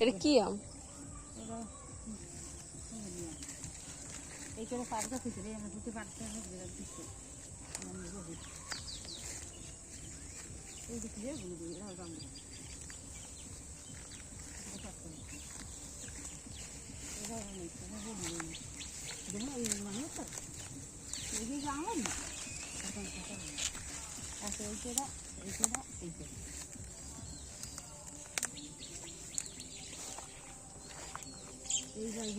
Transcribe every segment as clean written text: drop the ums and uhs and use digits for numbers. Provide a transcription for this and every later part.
এটা কি আম? এইখানে পাট গাছ হয়েছে রে, আমার দুটো পাট গাছ বিরাট দিচ্ছে। এই দিকে বলে দিই দাম আচ্ছা এইটা এইটা এইটা এই গাড়ি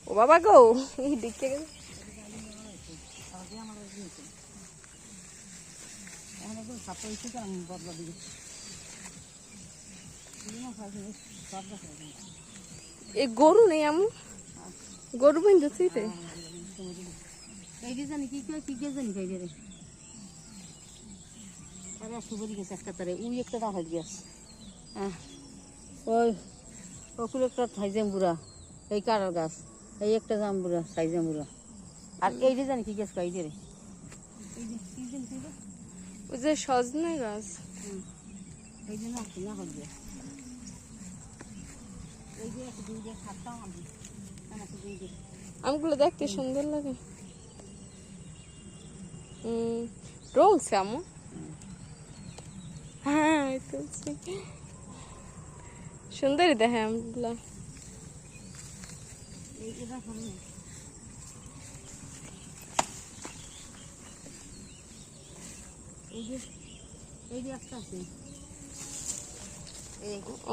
ও বাবা গো, এই দিকে গেল। এ গরু নেই আমি গরু বান্ধছি রে। জানি কি কি জানি খাই রে আরে সুবরি গেছে একটা তারে উই একটা রাখাই গেছ ওই ওকুল একটা থাইজাম বুড়া এই কারার গাছ এই একটা জাম বুড়া সাইজাম বুড়া আর এই যে জানি কি গাছ খাই রে ওই যে সজনে গাছ এই যে না কিনা হবে এই যে একটা দুই দিয়ে খাতা আমি একটা দুই দিয়ে আমগুলো দেখতে সুন্দর লাগে। রং শ্যামু হ্যাঁ সুন্দরই দেখে আমগুলা।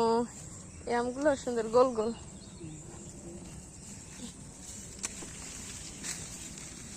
ও এই আমগুলো সুন্দর গোল গোল।